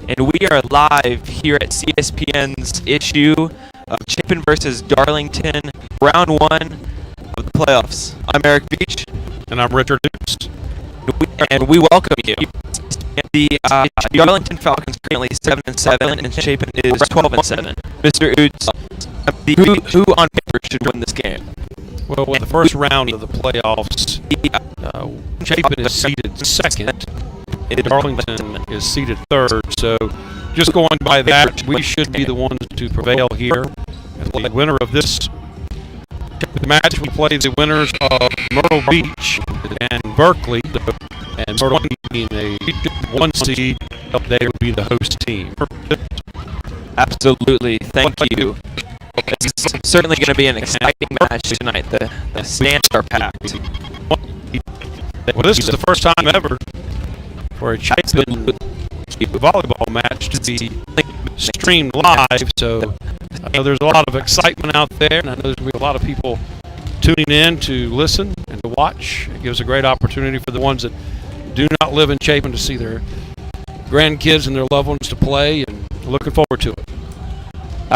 and we are live here at CSPN's issue of Chapin versus Darlington, round 1 of the playoffs. I'm Eric Beach. And I'm Richard Dukes. And we welcome you. The Darlington Falcons currently 7-7, and Chapin is 12-7. Mr. Oots, who on paper should win this game? Well, with the first round of the playoffs, Chapin is seeded second, and Darlington is seeded third. So, just going by that, we should be the ones to prevail here. And the winner of this match will play the winners of Myrtle Beach and Berkeley, and Myrtle being a 1 seed, they would be the host team. Absolutely, thank you. This is certainly going to be an exciting match tonight. The stands are packed. Well, this is the first time ever for a Chapin volleyball match to be streamed live, so I know there's a lot of excitement out there, and I know there's going to be a lot of people tuning in to listen and to watch. It gives a great opportunity for the ones that do not live in Chapin to see their grandkids and their loved ones to play, and looking forward to it.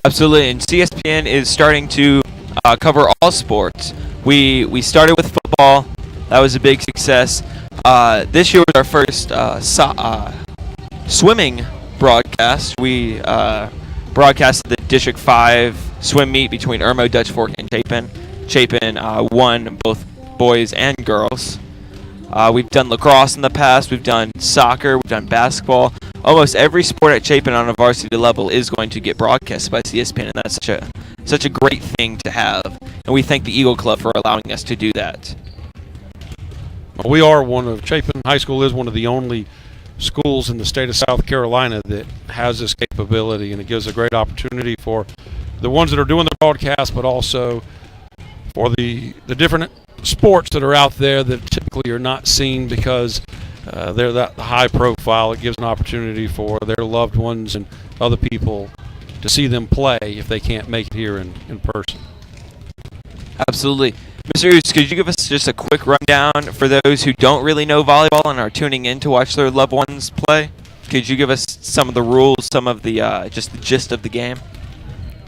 Absolutely, and CSPN is starting to cover all sports. We started with football. That was a big success. This year was our first swimming broadcast. We broadcasted the District 5 swim meet between Irmo, Dutch Fork, and Chapin. Chapin won both boys and girls. We've done lacrosse in the past. We've done soccer. We've done basketball. Almost every sport at Chapin on a varsity level is going to get broadcast by CSPN, and that's such a great thing to have. And we thank the Eagle Club for allowing us to do that. Well, we are Chapin High School is one of the only schools in the state of South Carolina that has this capability, and it gives a great opportunity for the ones that are doing the broadcast, but also for the different sports that are out there that typically are not seen because they're that high profile. It gives an opportunity for their loved ones and other people to see them play if they can't make it here in person. Absolutely. Mr. Oots, could you give us just a quick rundown for those who don't really know volleyball and are tuning in to watch their loved ones play? Could you give us some of the rules, some of the just the gist of the game?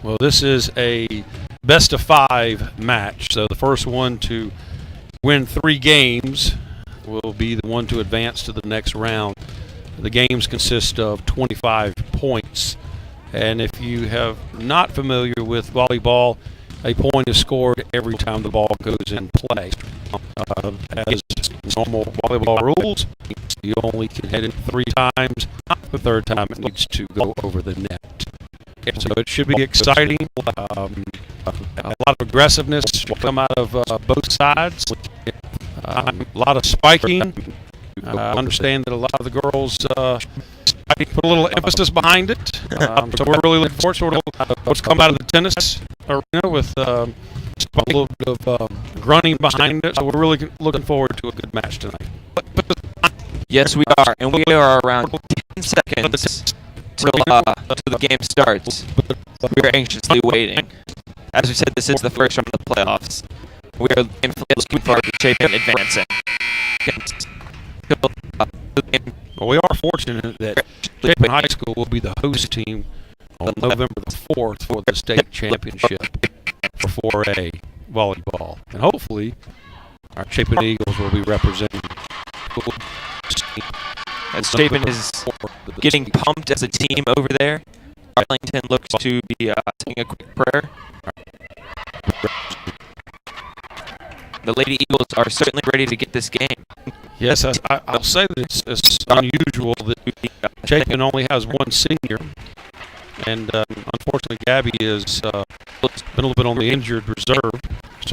Well, this is a best-of-5 match, so the first one to win 3 games will be the one to advance to the next round. The games consist of 25 points, and if you have not familiar with volleyball, a point is scored every time the ball goes in play. As normal volleyball rules, you only can hit it 3 times. The third time it needs to go over the net. So it should be exciting. A lot of aggressiveness will come out of both sides. A lot of spiking. I understand that a lot of the girls put a little emphasis behind it. So we're really looking forward to what's come out of the tennis arena with a little bit of grunting behind it. So we're really looking forward to a good match tonight. Yes, we are, and we are around 10 seconds till the game starts. We are anxiously waiting. As we said, this is the first round of the playoffs. We are looking forward to Chapin advancing. Well, we are fortunate that Chapin High School will be the host team on November the 4th for the state championship for 4A volleyball. And hopefully, our Chapin Eagles will be representing. As Chapin is getting pumped as a team over there, Darlington looks to be saying a quick prayer. The Lady Eagles are certainly ready to get this game. Yes, I'll say that it's unusual that Chapin only has 1 senior, and unfortunately Gabby has been a little bit on the injured reserve,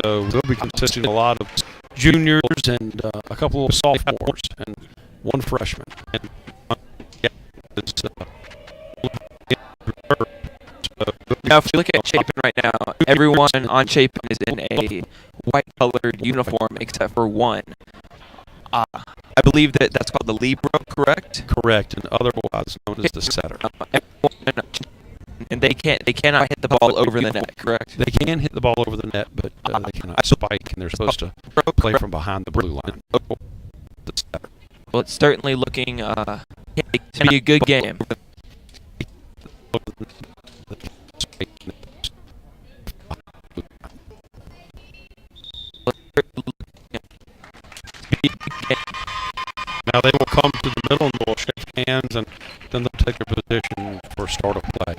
so we'll be consisting of a lot of juniors and a couple of sophomores and 1 freshman. And now, if you look at Chapin right now, everyone on Chapin is in a white-colored uniform except for 1. I believe that's called the libero, correct? Correct, and otherwise known as the setter. And they cannot hit the ball over the net, correct? They can hit the ball over the net, but they cannot spike, and they're supposed to play from behind the blue line. Well, it's certainly looking to be a good game. Now they will come to the middle and they'll shake hands, and then they'll take their position for start of play.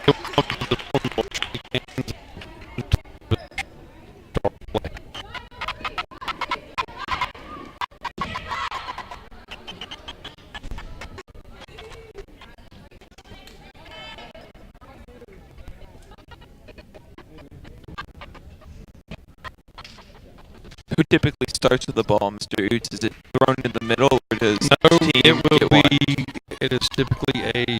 They will come to the middle and they'll shake hands and take their position for start of play. Who typically starts with the ball, Mr. Oots? Is it thrown in the middle, or does No, the team it will get one? be. It is typically a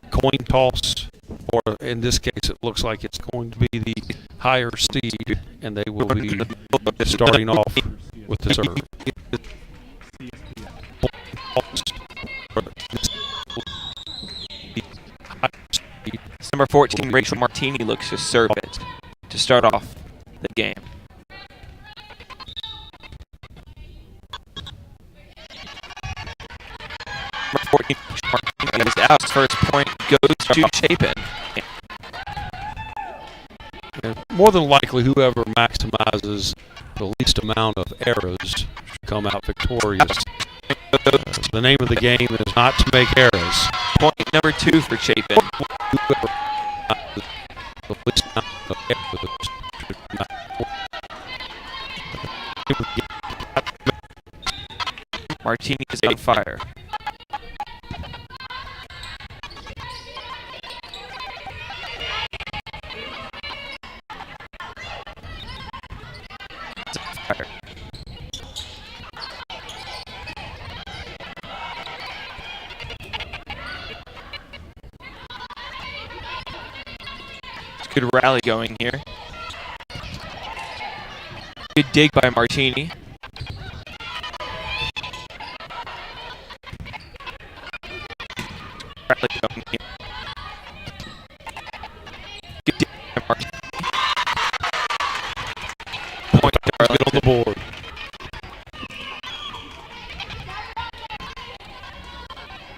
coin toss, or in this case, it looks like it's going to be the higher seed, and they will be starting off with the serve. Number 14, Rachel Martini, looks to serve it to start off the game. Number 14, Rachel Martini is out. First point goes to Chapin. And more than likely, whoever maximizes the least amount of errors should come out victorious. The name of the game is not to make errors. Point number 2 for Chapin. Whoever maximizes the least amount of errors should come out victorious. Martini is on fire. Good rally going here. Good dig by Martini. Rally going here. Good dig by Martini. Point Darlington. Get on the board.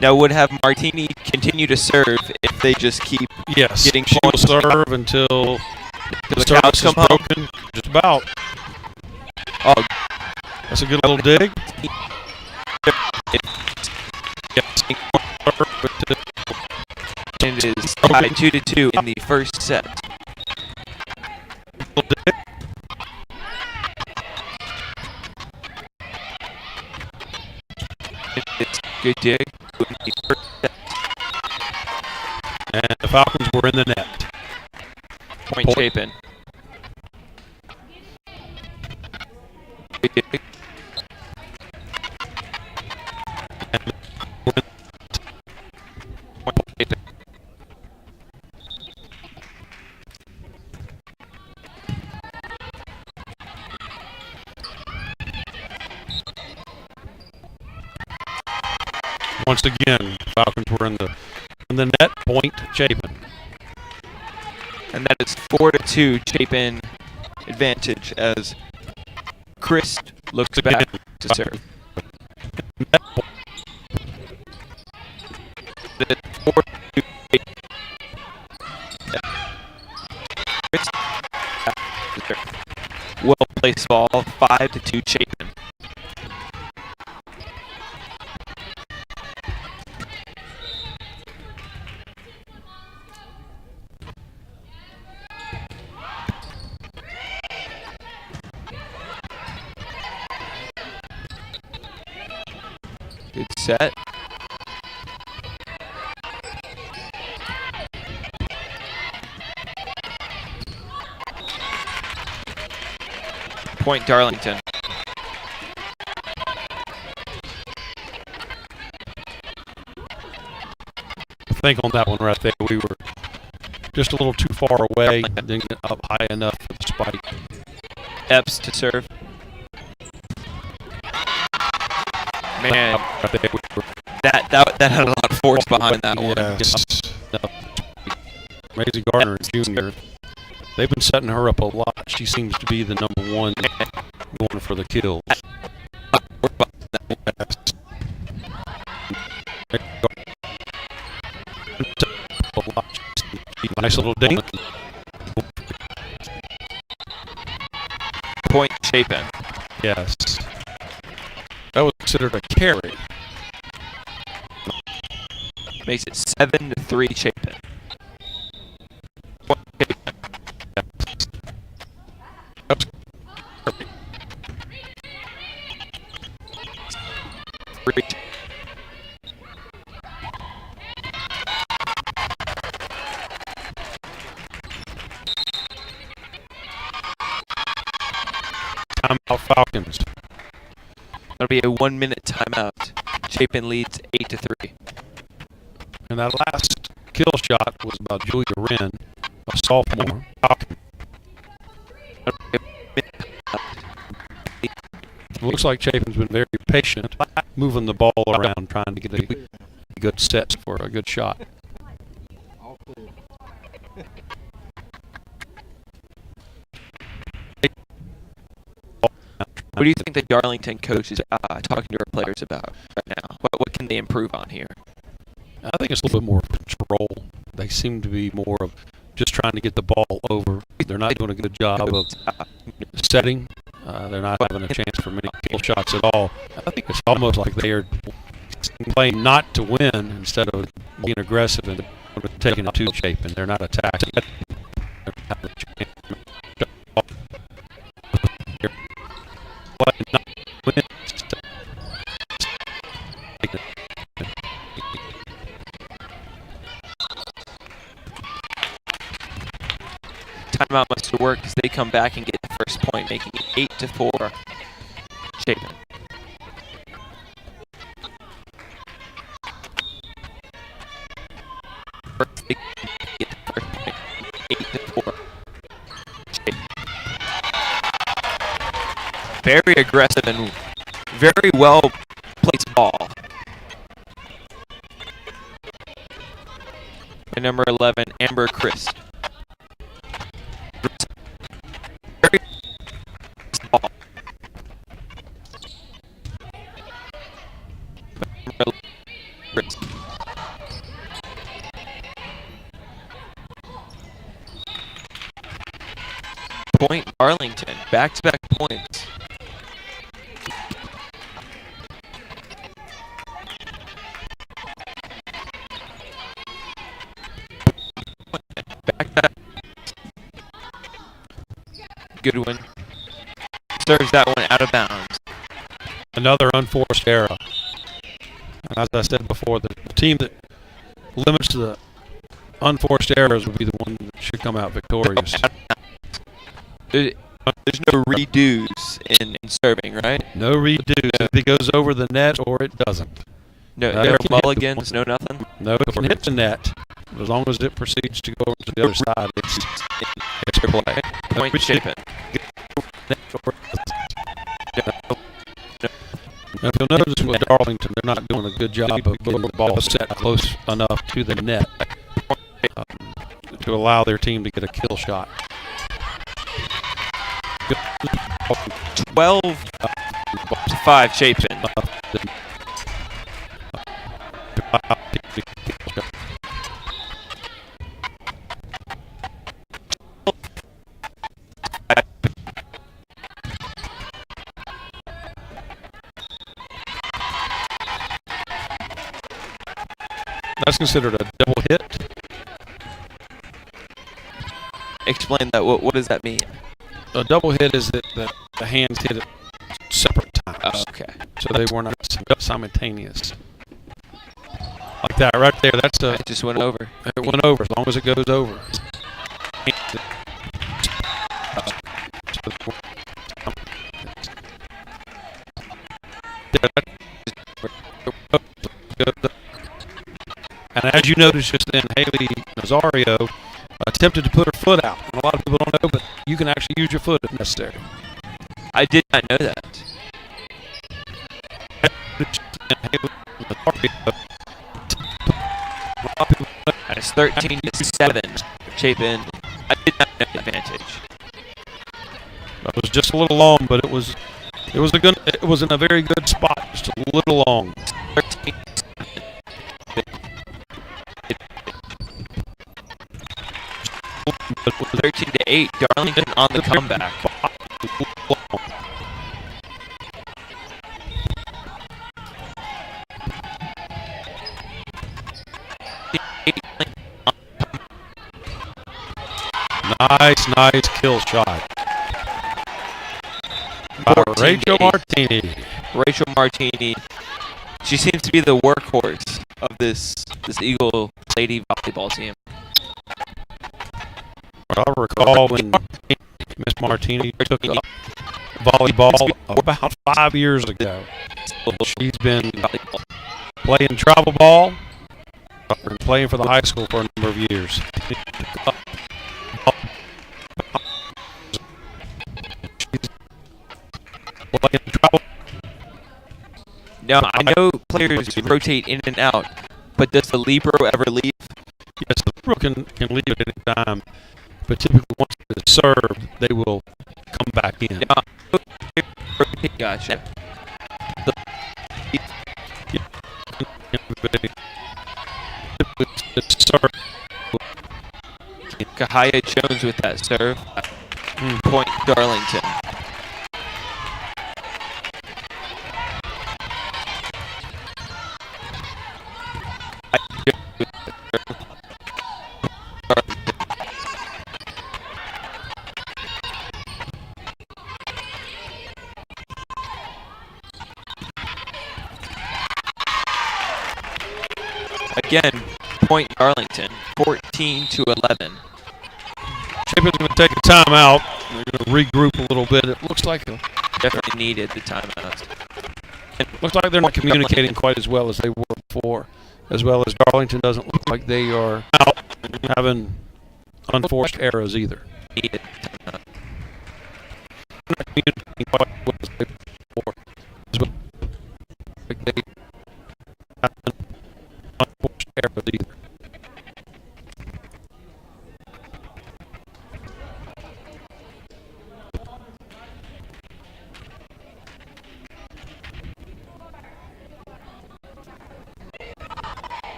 Now, would have Martini continue to serve if they just keep Yes, getting she will points serve until the the cows service is come home? broken. Just about. Oh, That's a good little dig. and it is tied 2-2 in the first set. It's a good dig in the first set. And the Falcons were in the net. Point Chapin. Good dig. Point Chapin. Once again, Falcons were in the net. Point Chapin. And that is 4-2 Chapin advantage as Chris looks back to serve. Net point. That is 4-2 Chapin. Chris back to serve. Well placed ball, 5-2 Chapin. Good set. Point Darlington. I think on that one right there, we were just a little too far away. Didn't get up high enough for the spike. Epps to serve. Man, Right there, we were, that had a lot of force behind that one. yes. Maisie Gardner Jr. They've been setting her up a lot. She seems to be the number one going for the kills. Yes. Nice little ding. Point Chapin. Yes. That was considered a carry. Makes it 7-3 Chapin. Point Chapin. That's Three. timeout Falcons. That'll be a 1-minute timeout. Chapin leads 8-3. And that last kill shot was by Julia Wren, a sophomore. Falcon. It looks like Chapin's been very patient, moving the ball around, trying to get a good set for a good shot. What do you think the Darlington coach is talking to our players about right now? What can they improve on here? I think it's a little bit more control. They seem to be more of just trying to get the ball over. They're not doing a good job of setting. They're not having a chance for many kill shots at all. I think it's almost like they are playing not to win instead of being aggressive and taking it to Chapin. They're not attacking. Timeout must work as they come back and get the first point, making it 8-4 Chapin. They get the first point, 8-4 Chapin. Very aggressive and very well placed ball. And number 11, Amber Christ. Ball. Point Darlington, back-to-back points. Back-to-back. Goodwin serves that one out of bounds. Another unforced error. As I said before, the team that limits the unforced errors will be the one that should come out victorious. There's no redos in serving, right? No redos. It goes over the net or it doesn't. No mulligans, no nothing? No, it can hit the net. As long as it proceeds to go over to the other side, it's play. Point Chapin. Now, if you'll notice with Darlington, they're not doing a good job of getting the ball set close enough to the net to allow their team to get a kill shot. 12-5 Chapin. That's considered a double hit. Explain that. What does that mean? A double hit is that the hands hit at separate times. Oh, okay. So they were not simultaneous. Like that right there. That's a. It just went over. It went over as long as it goes over. And as you noticed just then, Haley Nazario attempted to put her foot out. And a lot of people don't know, but you can actually use your foot if necessary. I did not know that. And it's 13-7. Chapin. I did not know the advantage. It was just a little long, but it was in a very good spot, just a little long. 13. 13-8, Darlington on the comeback. Nice kill shot. Rachel Martini. Rachel Martini. She seems to be the workhorse of this Eagle lady volleyball team. I recall when Miss Martini took up volleyball about 5 years ago. She's been playing travel ball and playing for the high school for a number of years. Now, I know players rotate in and out, but does the libero ever leave? Yes, the libero can leave at any time, but typically once it's served, they will come back in. Gotcha. Kahaya Jones with that serve. Point Darlington. Again, point Darlington, 14-11. Chapin's going to take a timeout. They're going to regroup a little bit. It looks like Definitely needed the timeout. Looks like they're not communicating quite as well as they were before, as well as Darlington doesn't look like they are out having unforced errors either. Needed They're not communicating quite as well as they were before, as well like they haven't unforced errors either.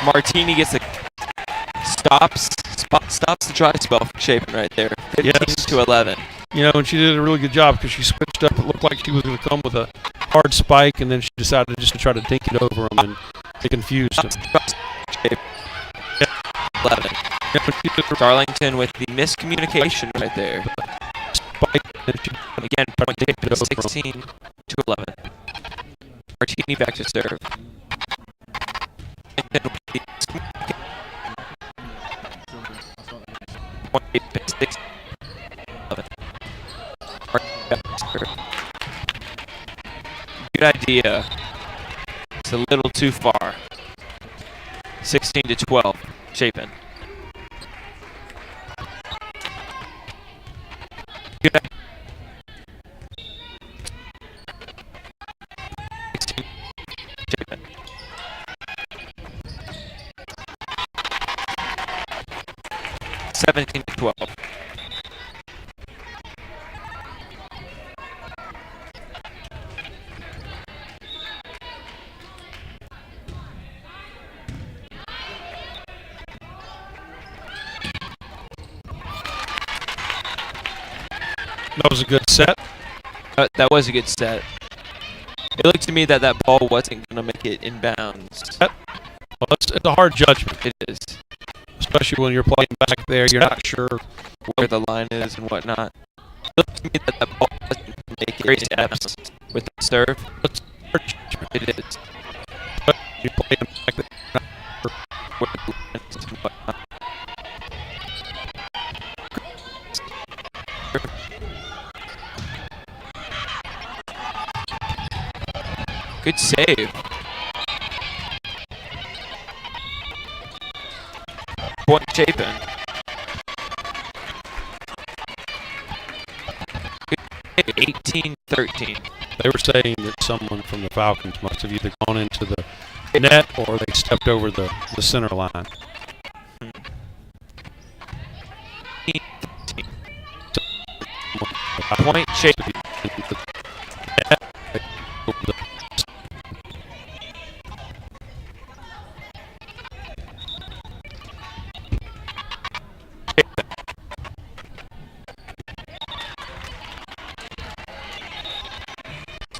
Martini gets a stops the dry spell for Chapin right there. 15-11. You know, and she did a really good job because she switched up. It looked like she was going to come with a hard spike, and then she decided just to try to dink it over them, and they confused him. 11. Darlington with the miscommunication right there. Spike, and again, 16-11. Martini back to serve. Good idea. It's a little too far. 16-12. Chapin. Good idea. 16. Chapin. 17-12. that was a good set. That was a good set. It looked to me that that ball wasn't going to make it inbounds. Well, it's a hard judgment. It is. Especially when you're playing back there, you're not sure where the line is and whatnot. It looked to me that that ball wasn't going to make it inbounds with the serve. It is. But you're playing back there, you're not sure where the line is and whatnot. Good save. Point Chapin. Good save. 18-13. They were saying that someone from the Falcons must have either gone into the net or they stepped over the center line. Point Chapin.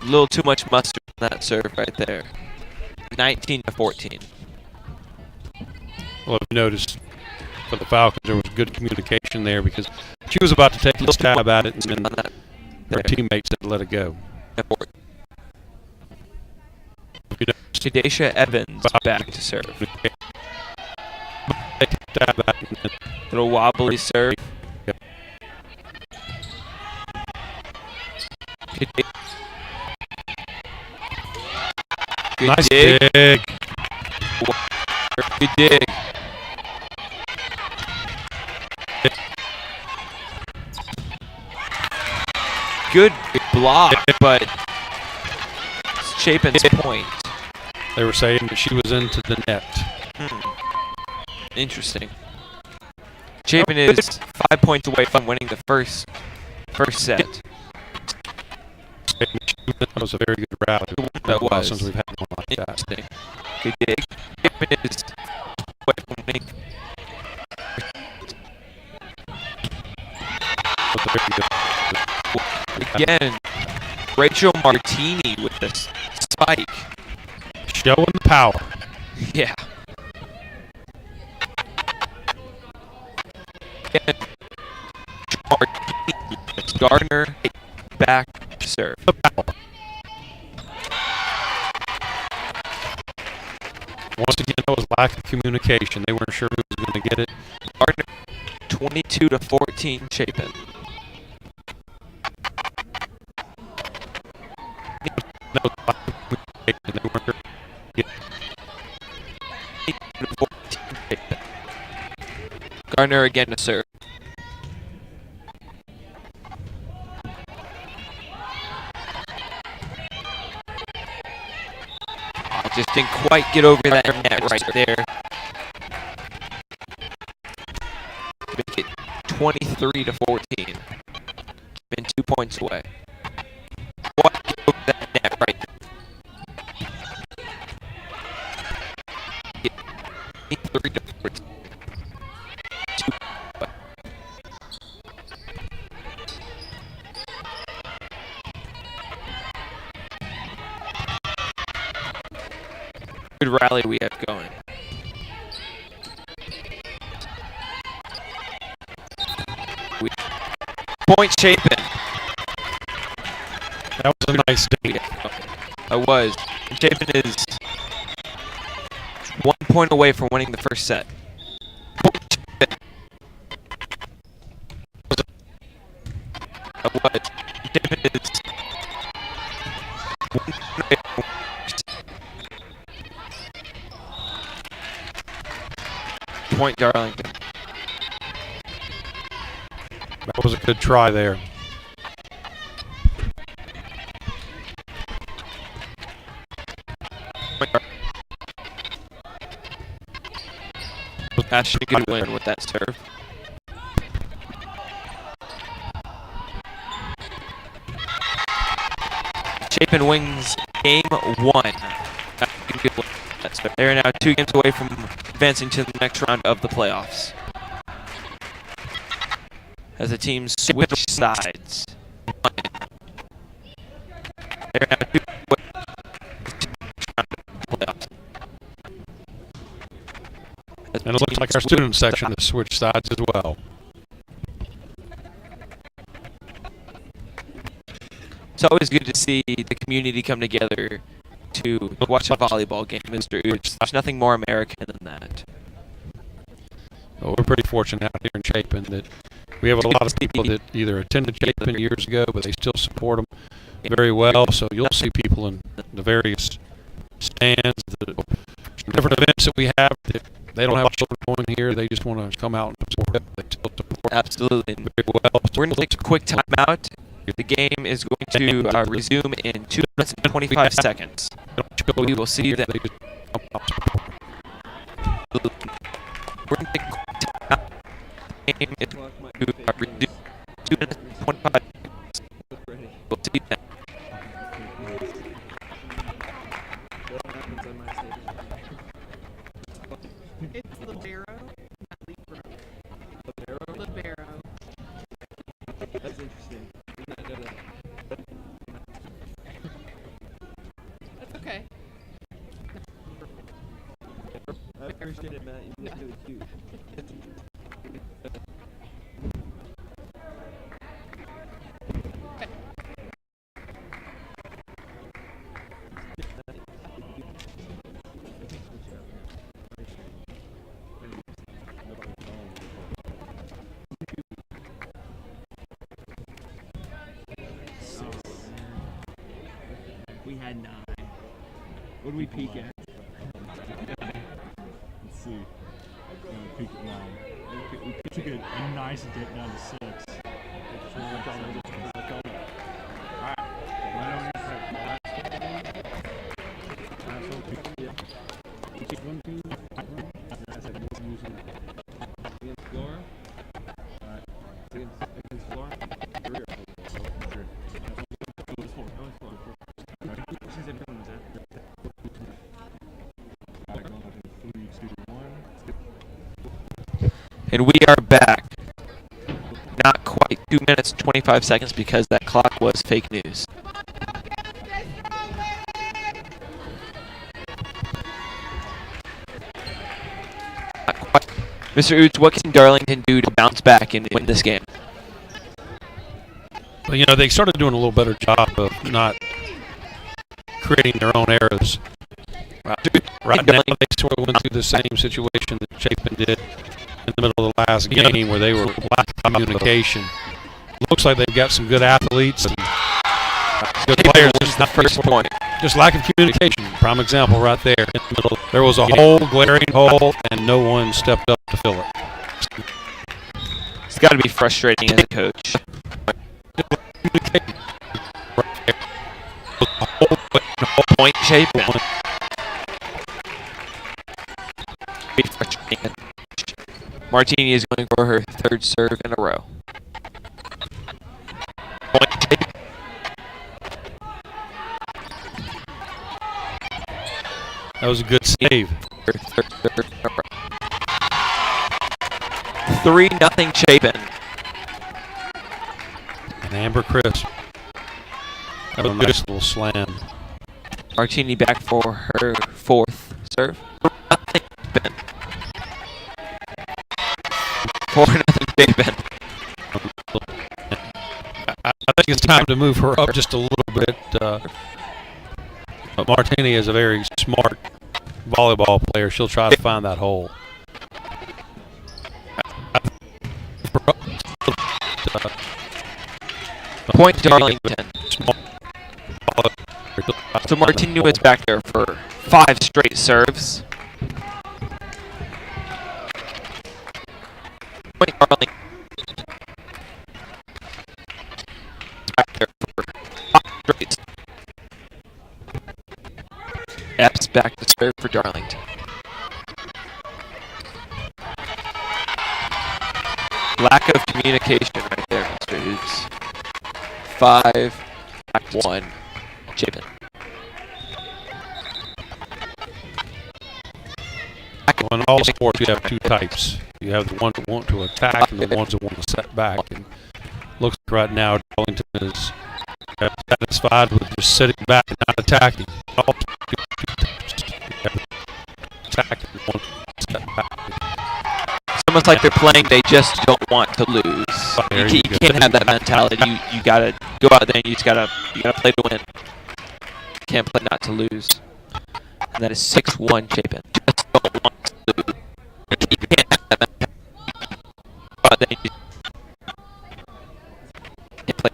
A little too much mustard on that serve right there. 19-14. Well, if you noticed, for the Falcons, there was good communication there because she was about to take a stab at it, and then her teammates had let it go. Kadesha Evans back to serve. Little wobbly serve. Good nice dig. dig. Good dig. Good block, but it's Chapin's point. They were saying that she was into the net. Interesting. Chapin is 5 points away from winning the first set. That was a very good route. That was. Since we've had one like that. Interesting. Good dig. Chapin is away from winning. Again, Rachel Martini with this spike. Showing the power. Yeah. Again, Martini with Gardner back to serve. Once again, that was lack of communication. They weren't sure who was going to get it. Gardner, 22-14, Chapin. That was lack of communication. They weren't sure. Gardner again to serve. Just didn't quite get over that net right there. Make it 23-14. Been 2 points away. Quite get over that net right there. 23-14. Good rally we have going. Point Chapin. That was a nice dig. I was. Chapin is 1 point away from winning the first set. Point Chapin. I was. Chapin is 1 point away from Point Darlington. That was a good try there. Ashton could win with that serve. Chapin wins game 1. They're now 2 games away from advancing to the next round of the playoffs. As the teams switch sides. They're now 2 away from the playoffs. And it looks like our student section has switched sides as well. It's always good to see the community come together to watch a volleyball game, Mr. Ooch. There's nothing more American than that. Well, we're pretty fortunate out here in Chapin that we have a lot of people that either attended Chapin years ago, but they still support them very well. So you'll see people in the various stands, the different events that we have. That they don't have children going here. They just want to come out and support it. They still support Absolutely. very well. We're going to take a quick timeout. The game is going to resume in 2 minutes and 25 seconds. We will see you then. We're going to take game is going to resume 2 minutes and 25 seconds. We'll see you then. It's libero, not libero. Libero. That's interesting. That's okay. I appreciate it, Matt. You look really cute. We had 9. What did we peak at? Let's see. Peak at 9. We took a nice dip down to 6. And we are back. Not quite 2 minutes and 25 seconds because that clock was fake news. Not quite. Mr. Oots, what can Darlington do to bounce back and win this game? Well, you know, they started doing a little better job of not creating their own errors. Right now, they sort of went through the same situation that Chapin did in the middle of the last game where they were lack of communication. Looks like they've got some good athletes and good players. Just the first point. Just lack of communication. Prime example right there. In the middle. There was a glaring hole, and no one stepped up to fill it. It's got to be frustrating as a coach. Point Chapin. Be frustrating. Martini is going for her 3rd serve in a row. Point Chapin. That was a good save. Her 3rd serve in a row. 3-0 Chapin. And Amber Crisp. That was a nice little slam. Martini back for her 4th serve. 4-0 Chapin. I think it's time to move her up just a little bit. But Martini is a very smart volleyball player. She'll try to find that hole. Point Darlington. So Martini was back there for 5 straight serves. Point Darlington. Back there for 5 straight. Epps back to serve for Darlington. Lack of communication right there, Mr. Hoops. 5-1 Chapin. Well, in all sports, you have 2 types. You have the ones that want to attack and the ones that want to set back. And looks like right now Darlington is satisfied with just sitting back and not attacking. All 2 types. You have attack and one step back. It's almost like they're playing, they just don't want to lose. You can't have that mentality. You gotta go out there and you gotta play to win. You can't play not to lose. And that is 6-1 Chapin. Just don't want to lose. You can't have that mentality. Go out there and you can't play.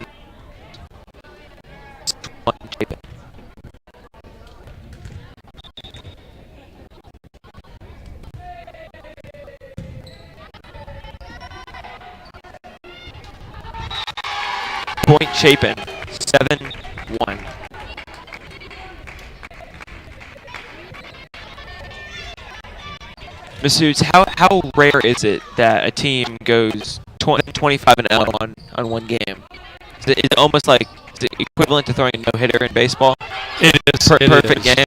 6-1 Chapin. Point Chapin, 7-1. Mr. Hoots, how rare is it that a team goes 25-0 on one game? Is it almost like is it equivalent to throwing a no-hitter in baseball? It is. Perfect game.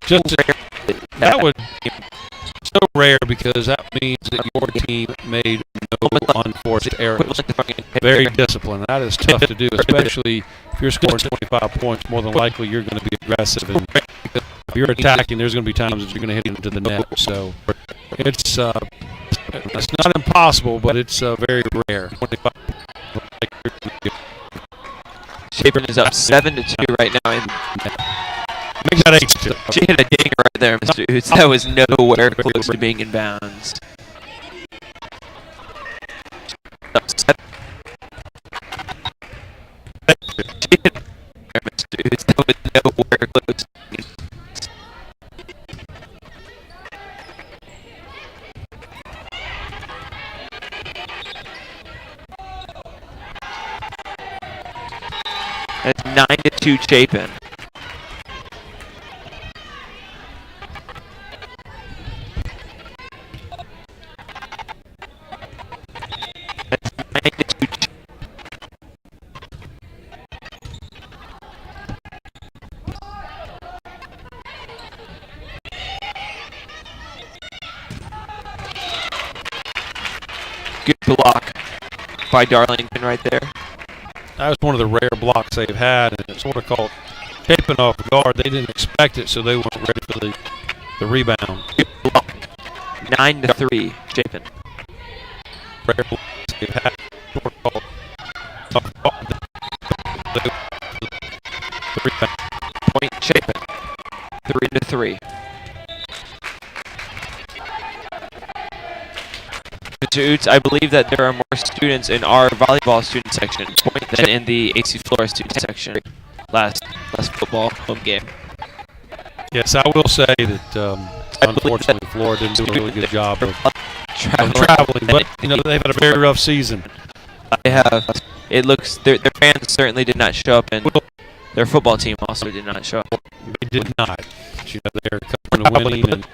Just that would be so rare because that means that your team made no unforced errors. Very disciplined. That is tough to do, especially if you're scoring 25 points. More than likely, you're going to be aggressive. And if you're attacking, there's going to be times that you're going to hit into the net. So it's not impossible, but it's very rare. Chapin is up 7-2 right now. And make that 8-2. she hit a dinger right there, Mr. Hoots. That was nowhere close to being in bounds. Up 7. She hit a dinger, Mr. Hoots. That was nowhere close to being in bounds. That's 9-2 Chapin. That's 9-2 Chapin. Good block by Darlington right there. That was one of the rare blocks they've had, and it sort of caught Chapin off guard. They didn't expect it, so they weren't ready for the rebound. Good block. 9-3 Chapin. Rare blocks they've had, sort of caught off guard. The rebound. Point Chapin. 3-3. Mr. Oots, I believe that there are more students in our volleyball student section than in the AC Flora student section last football home game. Yes, I will say that unfortunately Florida didn't do a really good job of traveling, but you know they've had a very rough season. They have. It looks their fans certainly did not show up, and their football team also did not show up. They did not. But, you know, they're coming to winning, and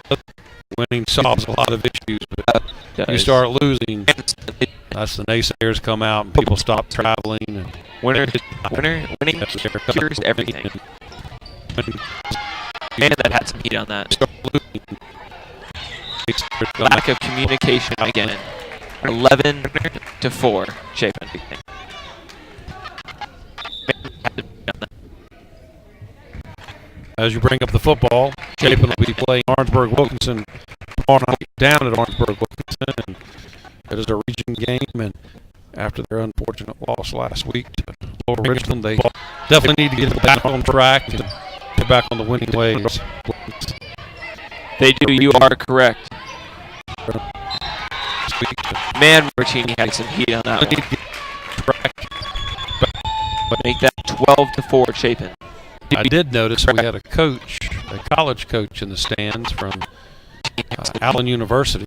winning solves a lot of issues. But you start losing, that's the naysayers come out, and people stop traveling. And winning cures everything. And that had some heat on that. Lack of communication again. 11-4, Chapin. As you bring up the football, Chapin will be playing Orangeburg Wilkinson tomorrow night down at Orangeburg Wilkinson, and it is a region game. And after their unfortunate loss last week to Lower Richland, they definitely need to get back on track and get back on the winning ways. They do. You are correct. Man, Martini had some heat on that one. Make that 12-4 Chapin. I did notice we had a college coach in the stands from Allen University.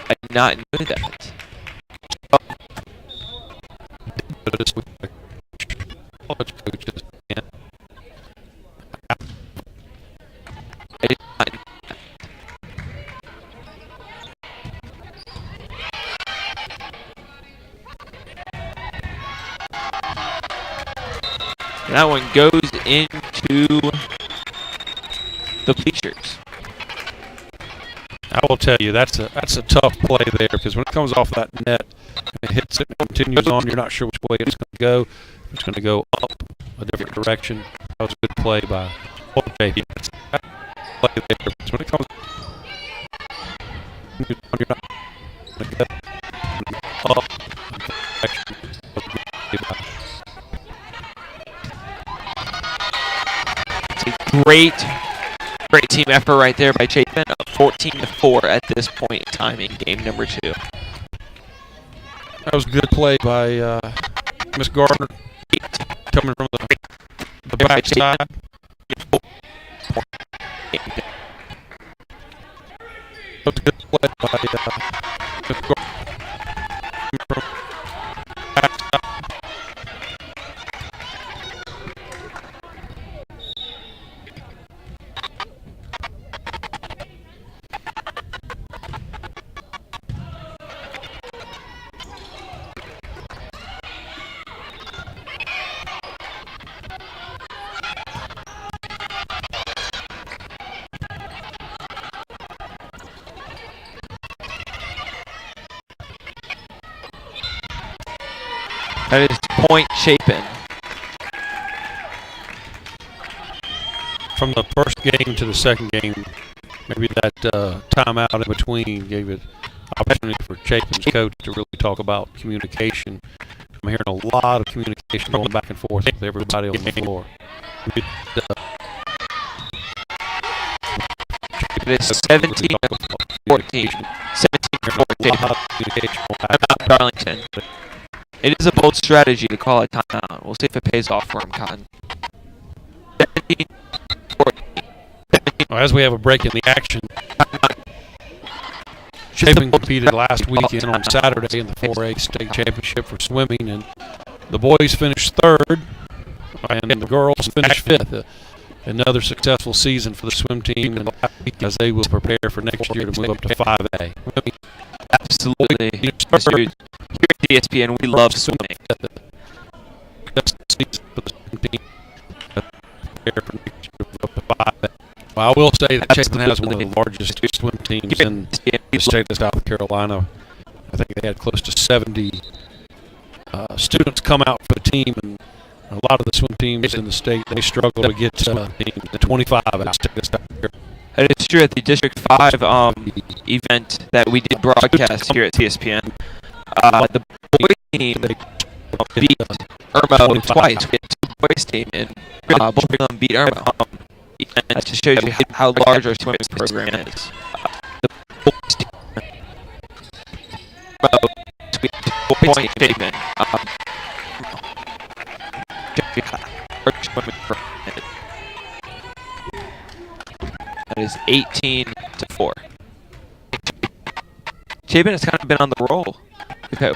I did not know that. College coaches. I did not know that. That one goes into the bleachers. I will tell you, that's a tough play there, because when it comes off that net and it hits it and continues on, you're not sure which way it's going to go. It's going to go up a different direction. That was a good play by Chapin. Play there, because when it comes on, you're not going to go up a direction. Great team effort right there by Chapin. 14-4 at this point in time in game number 2. That was a good play by Miss Gardner, coming from the backside. That was a good play by Miss Gardner. That is point Chapin. From the first game to the second game, maybe that timeout in between gave it opportunity for Chapin's coach to really talk about communication. I'm hearing a lot of communication going back and forth with everybody on the floor. It is 17-14. 17-14. Timeout Darlington. It is a bold strategy to call a timeout. We'll see if it pays off for him, Cotton. 17-14. As we have a break in the action, Chapin competed last weekend on Saturday in the 4A state championship for swimming, and the boys finished third, and the girls finished fifth. Another successful season for the swim team, and as they will prepare for next year to move up to 5A. Absolutely. Here at DSPN, we love swimming. Well, I will say that Chapin has one of the largest swim teams in the state of South Carolina. I think they had close to 70 students come out for the team, and a lot of the swim teams in the state, they struggle to get the 25 out. That is true. At the District 5 event that we did broadcast here at TSPN, the boys team beat Irmo twice. We had two boys team, and both of them beat Irmo. And to show you how large our swimming program is. The boys team, point Chapin. That is 18-4. Chapin has kind of been on the roll. We've gone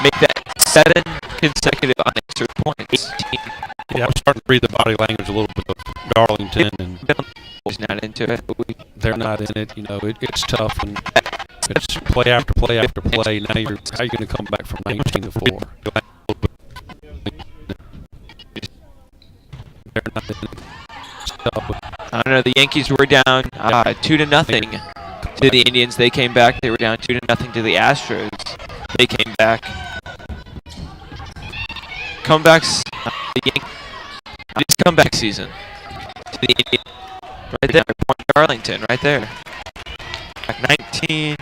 make that 7 consecutive unanswered points. Yeah, I'm starting to read the body language a little bit of Darlington, and he's not into it. They're not in it. You know, it's tough, and it's play after play after play. Now how are you going to come back from 19-4? They're not in it. I don't know. The Yankees were down 2-0 to the Indians. They came back. They were down 2-0 to the Astros. They came back. Comebacks. The Yankees. It's comeback season to the Indians. Right there. Point Darlington. Right there. 19-5.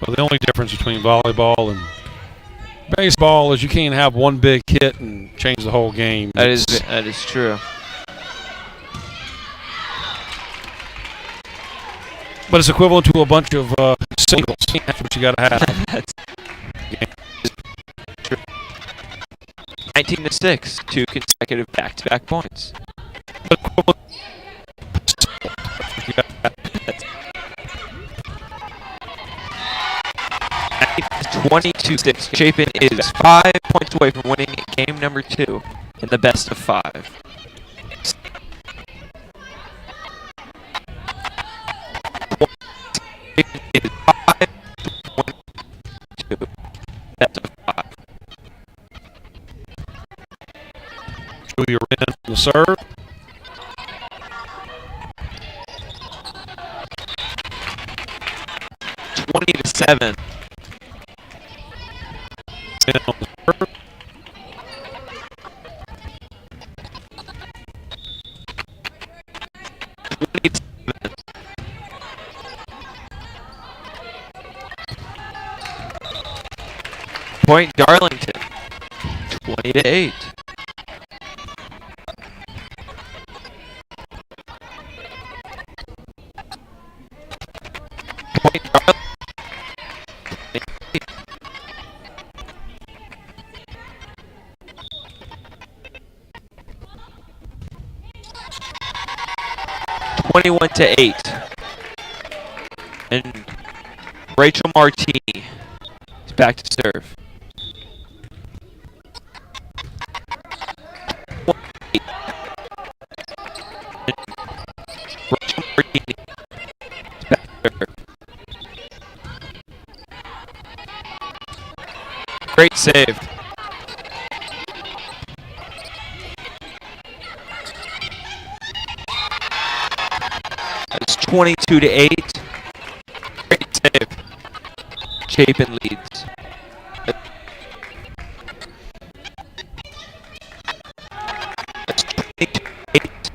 Well, the only difference between volleyball and baseball is you can't have one big hit and change the whole game. That is true. But it's equivalent to a bunch of singles. That's what you got to have. That's true. 19-6, 2 consecutive back-to-back points. 22-6. Chapin is 5 points away from winning game number 2 in the best of 5. Chapin is 5 points to best of 5. Julia Wren from the serve. To 7. Point Darlington, 20-8. Point Darlington. 21-8. And Rachel Martini is back to serve. Rachel Martini is back to serve. Great save. 22-8. Great save. Chapin leads. That's 22-8.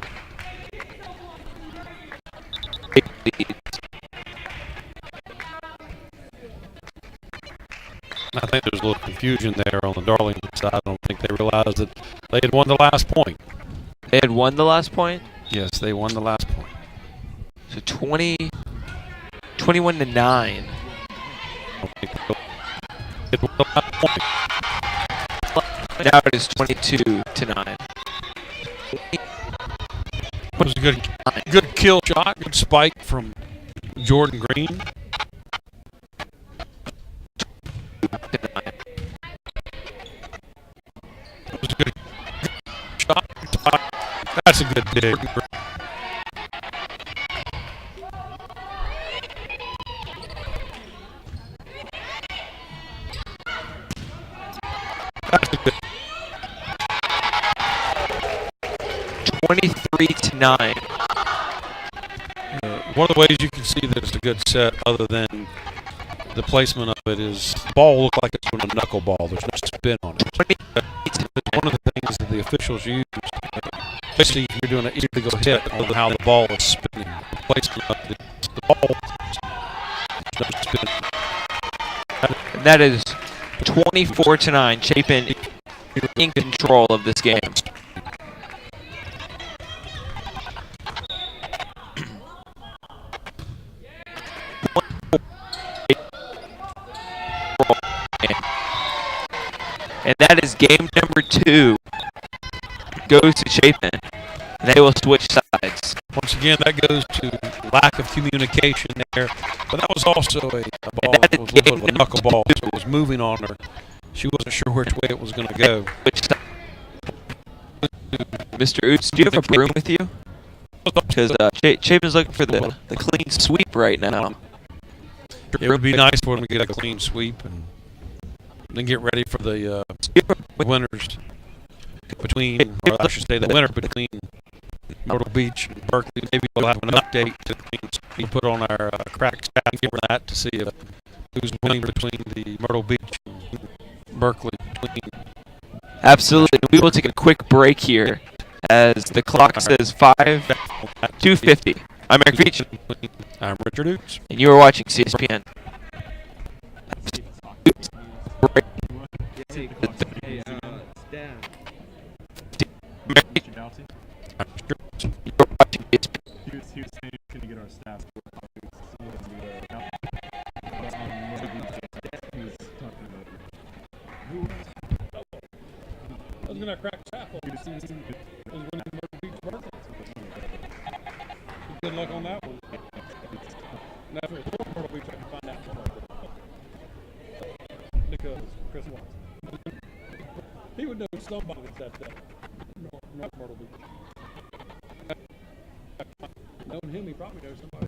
Chapin leads. I think there's a little confusion there on the Darlington side. I don't think they realized that they had won the last point. They had won the last point? Yes, they won the last point. So 21-9. I don't think they won the last point. Now it is 22-9. It was a good kill shot, good spike from Jordan Green. It was a good shot. That's a good dig. That's a good. 23-9. One of the ways you can see that it's a good set, other than the placement of it, is the ball looked like it's doing a knuckleball. There's no spin on it. It's one of the things that the officials use, especially if you're doing an illegal hit, other than how the ball is spinning. The placement of the ball, there's no spin. And that is 24-9. Chapin in control of this game. And that is game number 2. Goes to Chapin. And they will switch sides. Once again, that goes to lack of communication there. But that was also a ball that was a little bit of a knuckleball, so it was moving on her. She wasn't sure which way it was going to go. Mr. Oots, do you have a broom with you? Because Chapin's looking for the clean sweep right now. It would be nice for them to get a clean sweep and then get ready for the winners between, or I should say the winner between Myrtle Beach and Berkeley. Maybe we'll have an update to we put on our crack stat and give her that to see if who's winning between the Myrtle Beach and Berkeley. Absolutely. We will take a quick break here as the clock says 2:50. I'm Eric Beach. I'm Richard Oots. And you are watching CSPN. He was saying he's going to get our staff. I was going to crack Chapel. It was winning Myrtle Beach Berkeley. Good luck on that one. Now, if it's Myrtle Beach, I can find out because Chris wants. He would know somebody that's at that North Myrtle Beach. Knowing him, he probably knows somebody.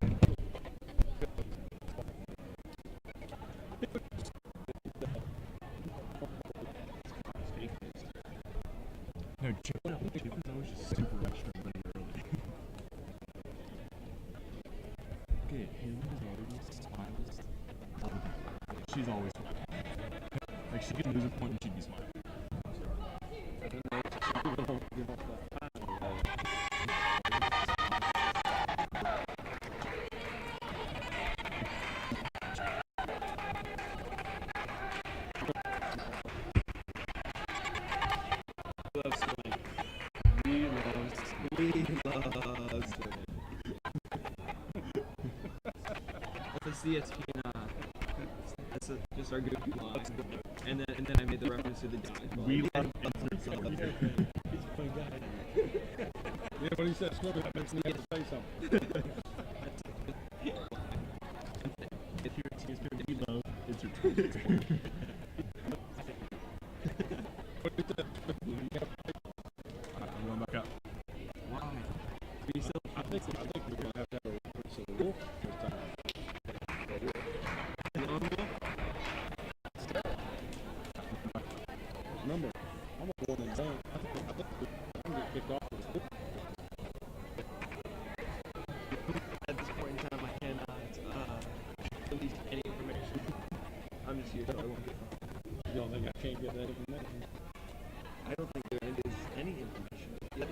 No, Chapin's always just super extra really early. Okay, him and his always smiles. She's always smiling. Like, she could lose a point and she'd be smiling. CSPN, that's just our goofy line. And then I made the reference to the dive. We love He's a funny guy. Yeah, when he said swimming, that makes me have to say something. If you're a CSPN, we love, it's your turn. What did that? I'm going back up. Why? I think we're going to have to have a reference to the wolf this time. Remember, I'm a one and done. I think I'm going to get kicked off with this. At this point in You don't think I can't get that information? I don't think there is any information. Yeah.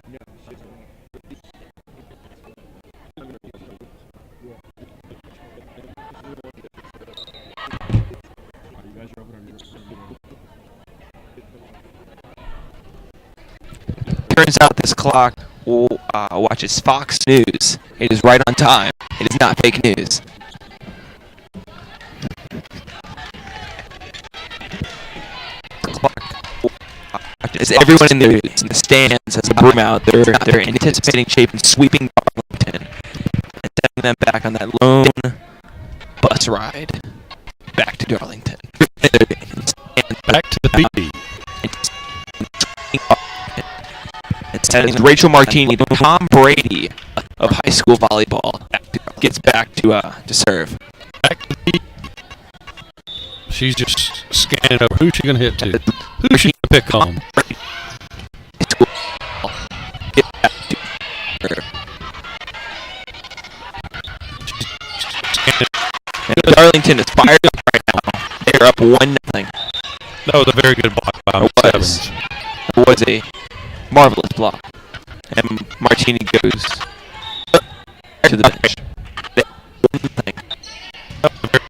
No, she's You guys are open on your Turns out this clock watches Fox News. It is right on time. It is not fake news. The clock watches everyone in the stands has a broom out. They're anticipating Chapin sweeping Darlington and sending them back on that lone bus ride back to Darlington. Back to the B. And Rachel Martini, the Tom Brady of high school volleyball, gets back to serve. Back to the B. She's just scanning over. Who's she going to hit to? Who's she going to pick on? And Darlington is fired up right now. They're up 1-0. That was a very good block by Evans. It was a marvelous block. And Martini goes to the bench. That was a very good. And Martini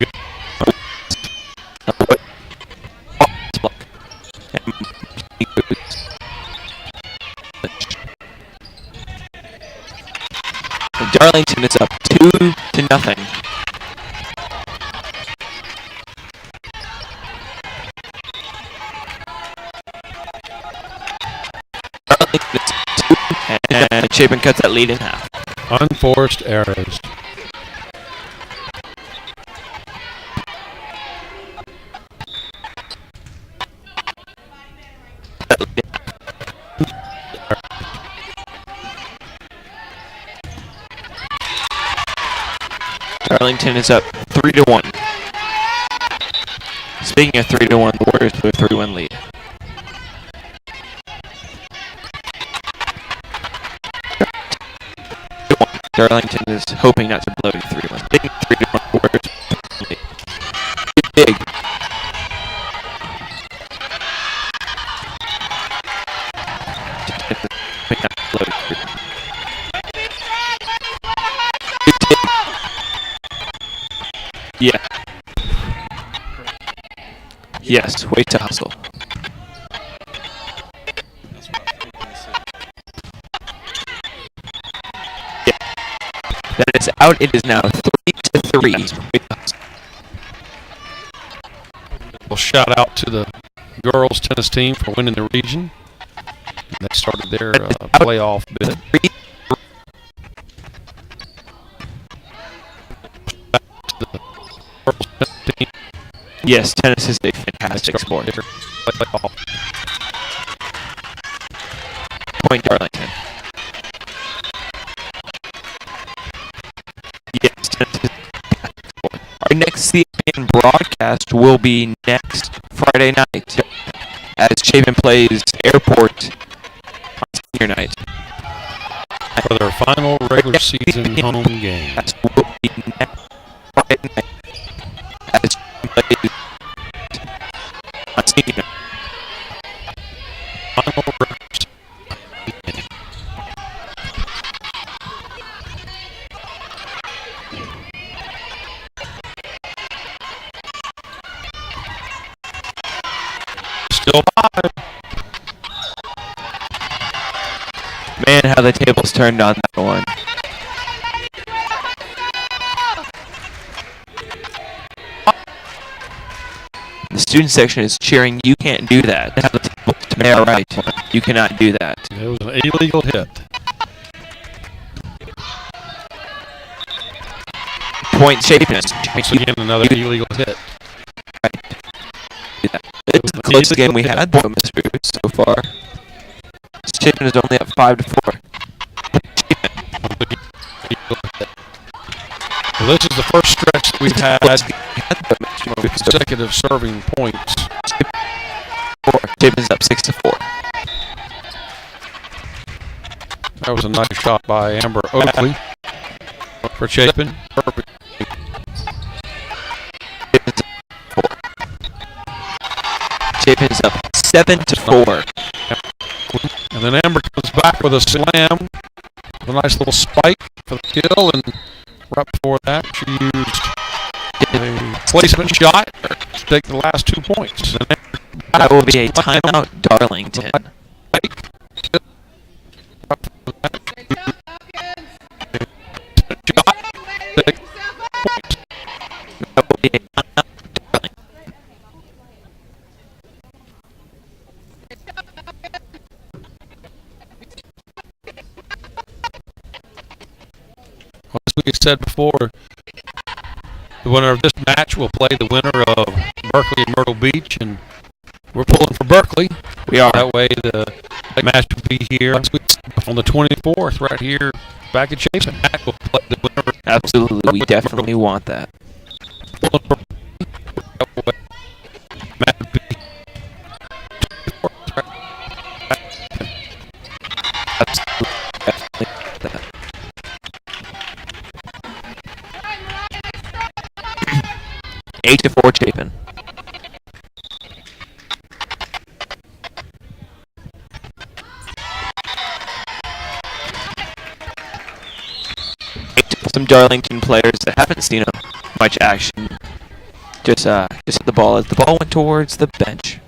goes to the bench. And Darlington is up 2-0. And Chapin cuts that lead in half. Unforced errors. Darlington is up 3-1. Speaking of 3-1, the Warriors with a 3-1 lead. Darlington is hoping not to blow to 3-1. Big 3-1 Warriors. Big. Yeah. Yes, wait to hustle. That is out. It is now 3-3. Well, shout out to the girls tennis team for winning the region. They started their playoff bid. Yes, tennis is a fantastic sport. Point Darlington. Yes, tennis is a fantastic sport. Our next CPN broadcast will be next Friday night as Chapin plays Airport on senior night. For their final regular season home game. That will be next Friday night as Chapin plays on senior night. Final regular season game. Still alive. Man, how the tables turned on that one. The student section is cheering, "You can't do that." Yeah, right. You cannot do that. It was an illegal hit. Point Chapin. Once again, another illegal hit. This is the closest game we had so far. Chapin is only up 5-4. Well, this is the first stretch that we've had consecutive serving points. Chapin's up 6-4. That was a nice shot by Amber Oakley for Chapin. Perfect. is up 7-4. And then Amber comes back with a slam, a nice little spike for the kill, and right before that, she used a placement shot to take the last 2 points. That will be a timeout, Darlington. That will be a timeout, Darlington. As we said before, the winner of this match will play the winner of Berkeley and Myrtle Beach, and we're pulling for Berkeley. We are. That way the match will be here on the 24th right here back at Chapin. Matt will play the winner. Absolutely, we definitely want that. Pulling for Matt will be Absolutely, definitely want that. 8-4 Chapin. Some Darlington players that haven't seen much action just hit the ball as the ball went towards the bench.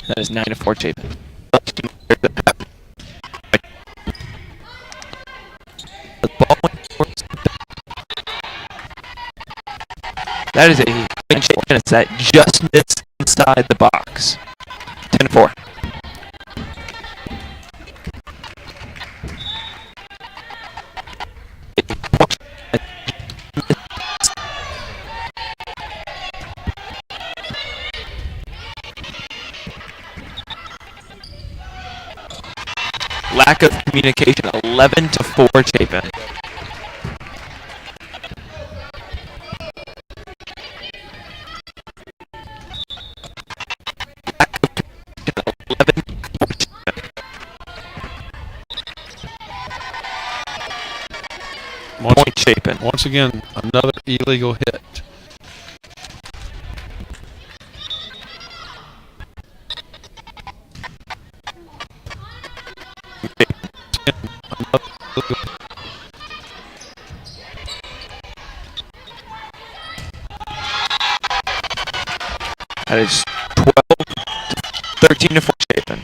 That is 9-4 Chapin. The ball went towards the bench. That is a chance that just missed inside the box. 10-4. Lack of communication, 11-4 Chapin. Point Chapin. once again another illegal hit. That is 13-4 Chapin.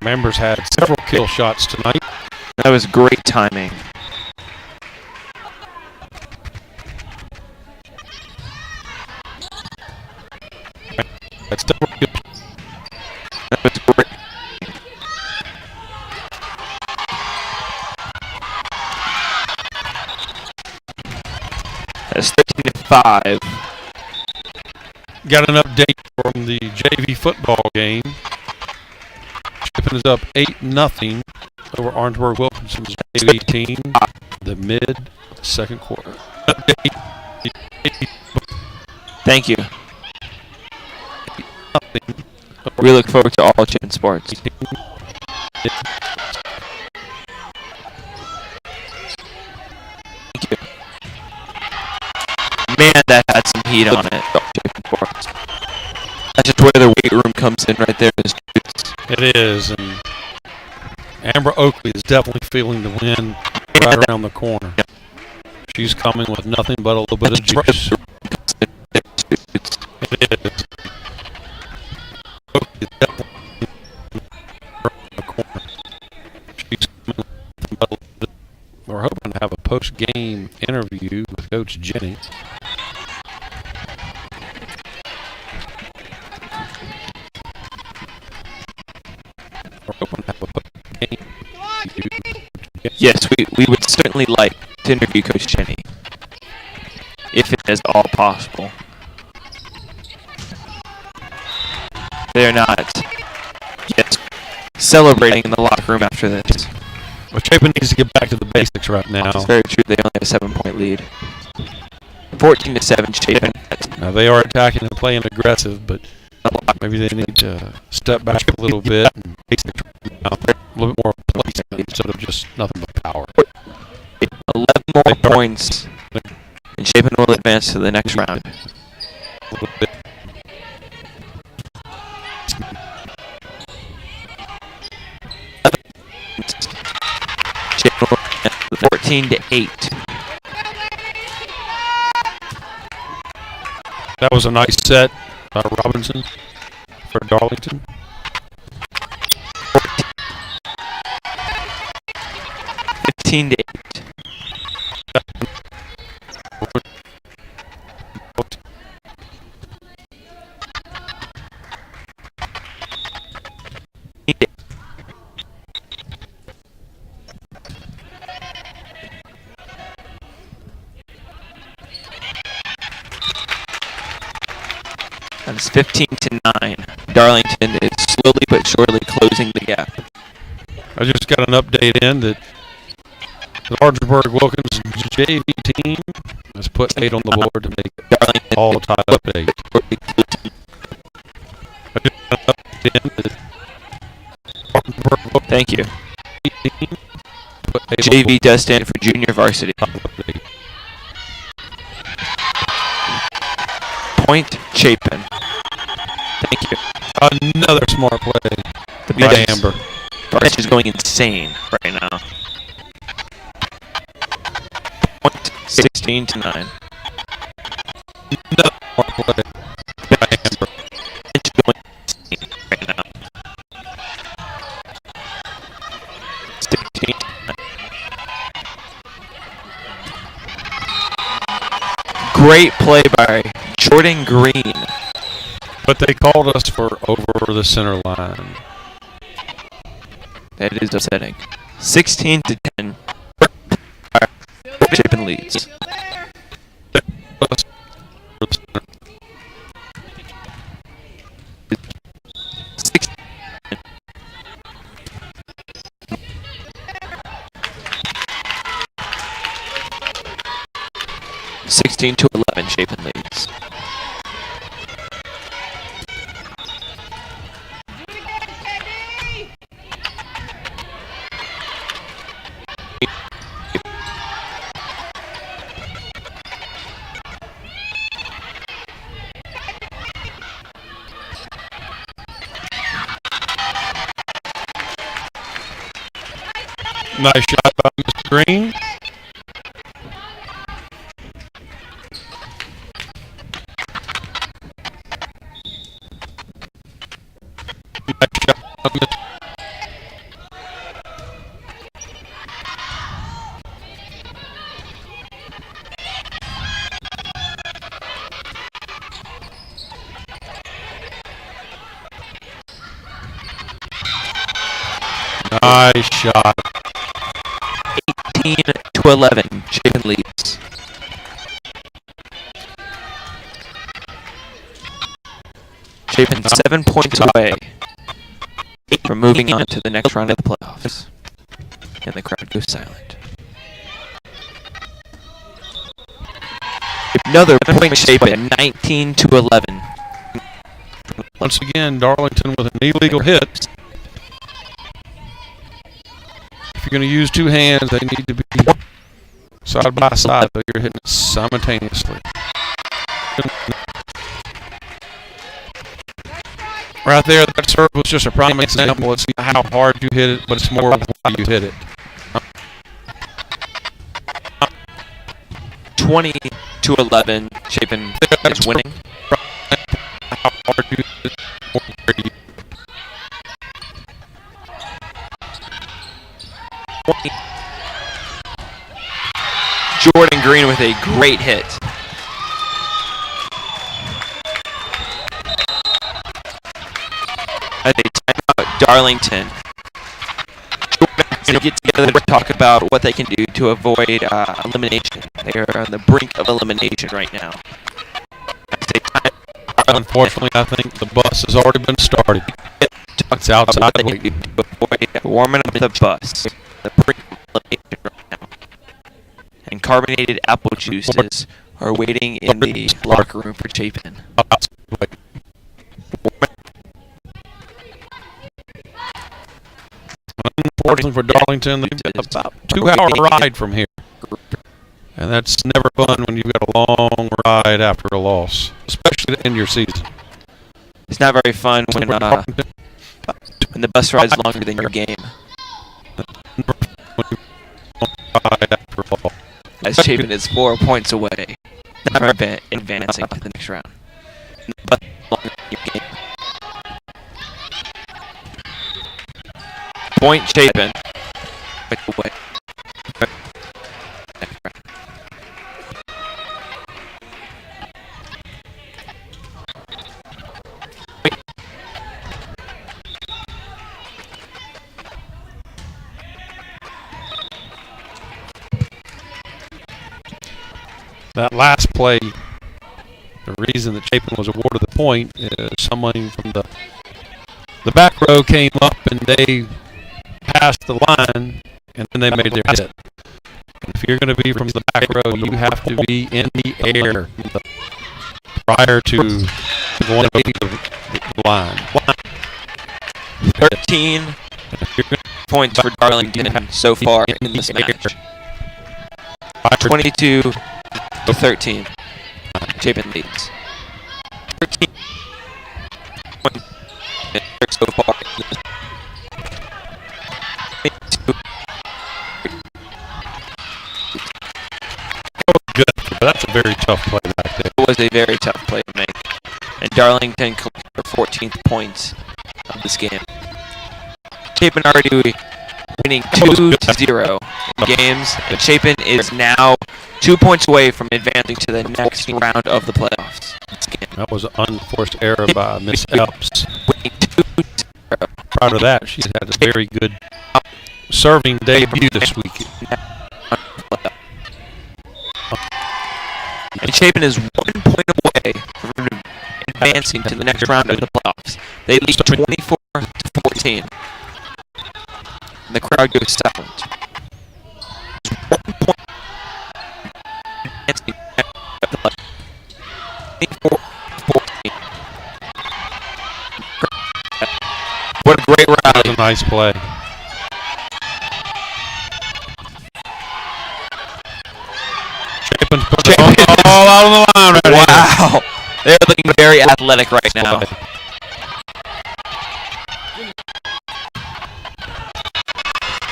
Members had several kill shots tonight. That was great timing. That's several kill. That was great. That's 13-5. Got an update from the JV football game. Chapin is up 8-0 over Orangeburg Wilkinson's JV team. The mid-second quarter. Thank you. We look forward to all Chapin sports. Thank you. Man, that had some heat on it. Chapin sports. That's just where the weight room comes in right there. It is, and Amber Oakley is definitely feeling the wind right around the corner. She's coming with nothing but a little bit of juice. It is. Oakley is definitely around the corner. She's coming with nothing but a little bit. We're hoping to have a post-game interview with Coach Jenny. Yes, we would certainly like to interview Coach Jenny, if it is all possible. They're not yet celebrating in the locker room after this. Well, Chapin needs to get back to the basics right now. It's very true. They only have a 7-point lead. 14-7 Chapin. Now they are attacking and playing aggressive, but maybe they need to step back a little bit and a little bit more placement. instead of just nothing but power. 11 more points, and Chapin will advance to the next round. Chapin will advance to 14-8. That was a nice set by Robinson for Darlington. 15-8. That's 15-9. Darlington is slowly but surely closing the gap. I just got an update in that the Orangeburg Wilkinson JV team has put 8 on the board to make it Darlington all tied up at 8. I just got an update in that Orangeburg Wilkinson Thank you. team put 8 JV does stand for junior varsity. on the board to make it. Point Chapin. Thank you. Another smart play The by bench, Amber. bench is going insane right now. Point 16-9. Another smart play by Amber. Bench is going insane right now. 16-9. Great play by Jordan Green. But they called us for over the center line. That is upsetting. 16-10. Chapin leads. Us for the center. 16-11. Chapin leads. Nice shot by Mr. Green. Nice shot by Mr. Nice shot. 18-11. Chapin leads. Chapin 7 points away from moving on to the next round of the playoffs. And the crowd goes silent. Another point Chapin, 19-11. Once again, Darlington with an illegal hit. If you're going to use two hands, they need to be side by side, so you're hitting it simultaneously. Right there, that serve was just a prime example. It's not how hard you hit it, but it's more of why you hit it. 20-11. Chapin is winning. How hard you hit it, more where you Jordan Green with a great hit. As they timeout Darlington. Jordan going to get together to talk about what they can do to avoid elimination. They are on the brink of elimination right now. As they time Unfortunately, I think the bus has already been started. It's outside what they can waiting. do to avoid warming up the bus. The brink of elimination right now. And carbonated apple juices are waiting in the locker room for Chapin. Unfortunately for Darlington, they've got about a 2-hour ride from here. And that's never fun when you've got a long ride after a loss, especially to end your season. It's not very fun when the bus ride's longer than your game. As Chapin is 4 points away from advancing to the next round. The bus is longer than your game. Point Chapin. Away. That last play, the reason that Chapin was awarded the point is someone from the back row came up and they passed the line and then they made their hit. And if you're going to be from the back row, you have to be in the air prior to going over the line. 13 points for Darlington so far in this match. 22 to 13. Chapin leads. 13 points so far in this match. Good, but that's a very tough play back there. It was a very tough play to make. And Darlington collected their 14th points of this game. Chapin already winning 2-0 in games. And Chapin is now 2 points away from advancing to the next round of the playoffs. That was an unforced error by Miss Epps. Winning 2-0. Prior to that, she had a very good serving debut this week. And Chapin is 1 point away from advancing to the next round of the playoffs. They lead 24 to 14. And the crowd goes silent. It's 1 point advancing to the next round of the playoffs. 24 to 14. What a great rally. That was a nice play. Chapin's put it all out on the line right Wow. They're looking very athletic right now.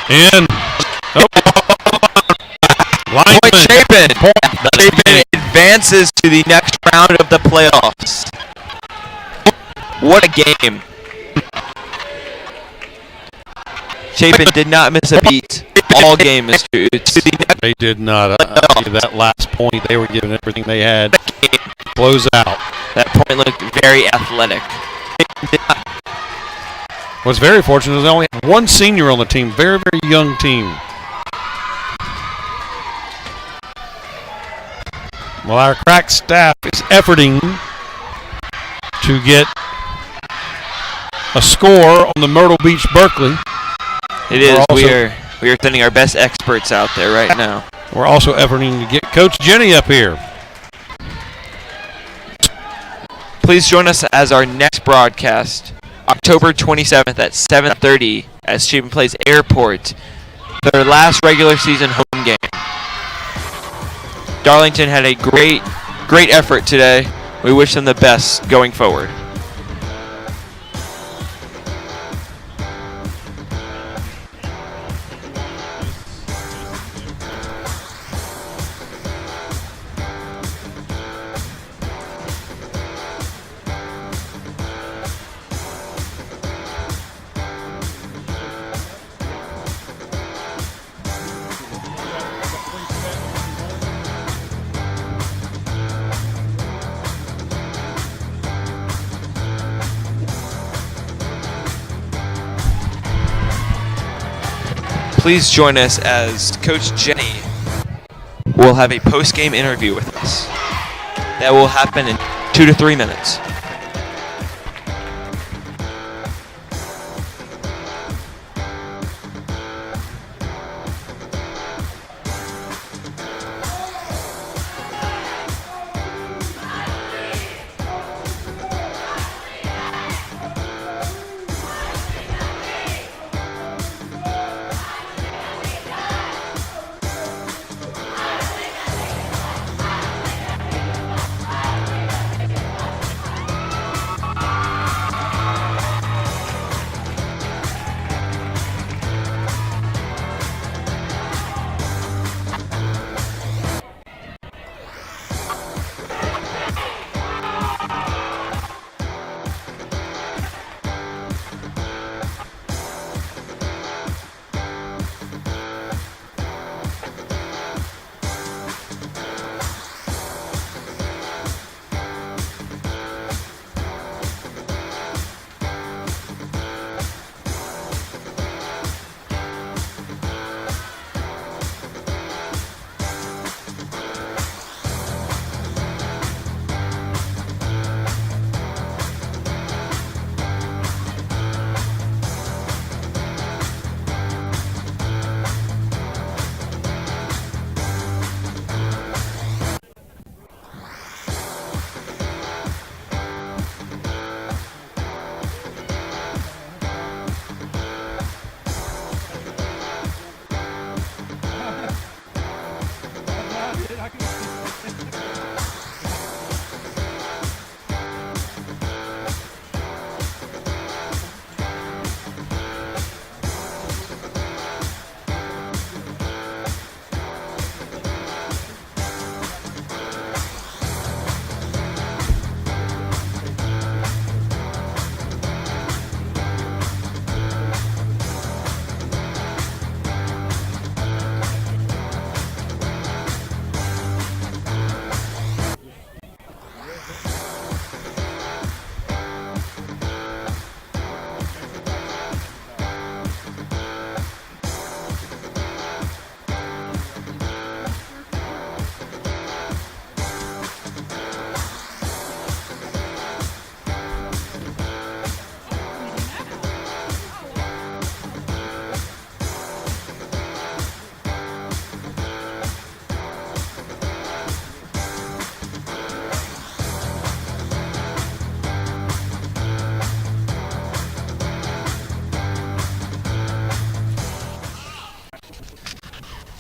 In. Point Chapin. Chapin advances to the next round of the playoffs. What a game. Chapin did not miss a beat all game, Mr. Oots. They did not. That last point, they were giving everything they had. Close out. That point looked very athletic. Was very fortunate. They only had one senior on the team. Very, very young team. Well, our crack staff is efforting to get a score on the Myrtle Beach Berkeley. It is. We are sending our best experts out there right now. We're also efforting to get Coach Jenny up here. Please join us as our next broadcast, October 27th at 7:30, as Chapin plays Airport, their last regular season home game. Darlington had a great effort today. We wish them the best going forward. Please join us as Coach Jenny will have a post-game interview with us. That will happen in 2 to 3 minutes.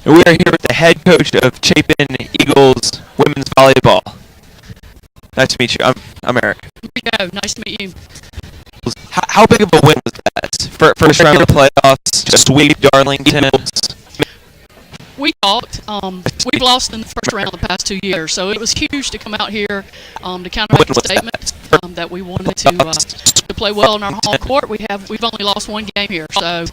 And we are here with the head coach of Chapin Eagles women's volleyball. Nice to meet you. I'm Eric. Here we go. Nice to meet you. How big of a win was that? First round of the playoffs, just sweep Darlington. We talked. We've lost in the first round the past 2 years, so it was huge to come out here to kind of make a statement that we wanted to play well in our home court. We've only lost one game here, so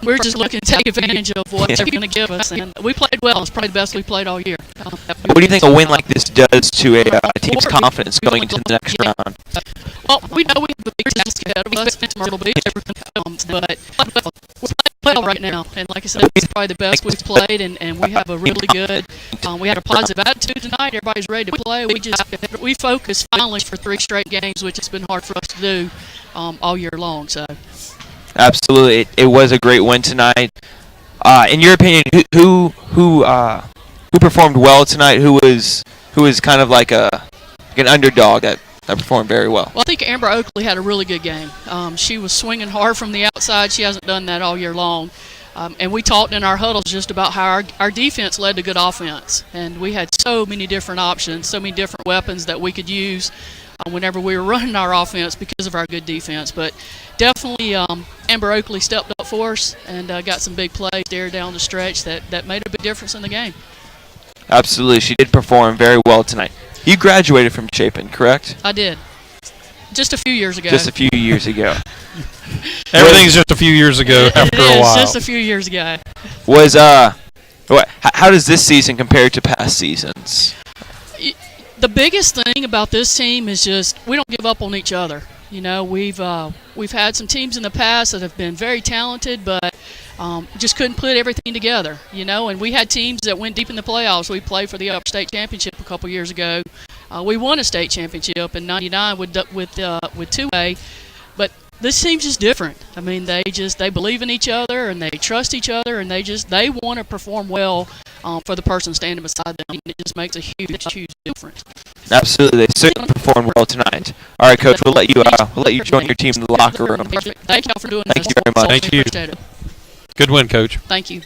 we're just looking to take advantage of what they're going to give us, and we played well. It's probably the best we played all year. What do you think a win like this does to a team's confidence going into the next round? Well, we know we have a big task ahead of us. It's Myrtle Beach, but we're playing well right now, and like I said, it's probably the best we've played, and we have a really good. We had a positive attitude tonight. Everybody's ready to play. We focused finally for 3 straight games, which has been hard for us to do all year long. So. Absolutely, it was a great win tonight. In your opinion, who performed well tonight? Who was kind of like an underdog that performed very well? Well, I think Amber Oakley had a really good game. She was swinging hard from the outside. She hasn't done that all year long. And we talked in our huddles just about how our defense led to good offense. And we had so many different options, so many different weapons that we could use whenever we were running our offense because of our good defense. But definitely Amber Oakley stepped up for us and got some big plays there down the stretch that made a big difference in the game. Absolutely. She did perform very well tonight. You graduated from Chapin, correct? I did. Just a few years ago. Just a few years ago. Everything's just a few years ago after a while. Just a few years ago. How does this season compare to past seasons? The biggest thing about this team is just we don't give up on each other. You know, we've had some teams in the past that have been very talented, but just couldn't put everything together. You know, and we had teams that went deep in the playoffs. We played for the state championship a couple years ago. We won a state championship in '99 with 2A, but this team's just different. I mean, they believe in each other and they trust each other, and they want to perform well for the person standing beside them. It just makes a huge difference. Absolutely, they certainly performed well tonight. All right, Coach, we'll let you join your team in the locker room. Thank y'all for doing this. Thank you very much. Thank you. Appreciate it. Good win, Coach. Thank you.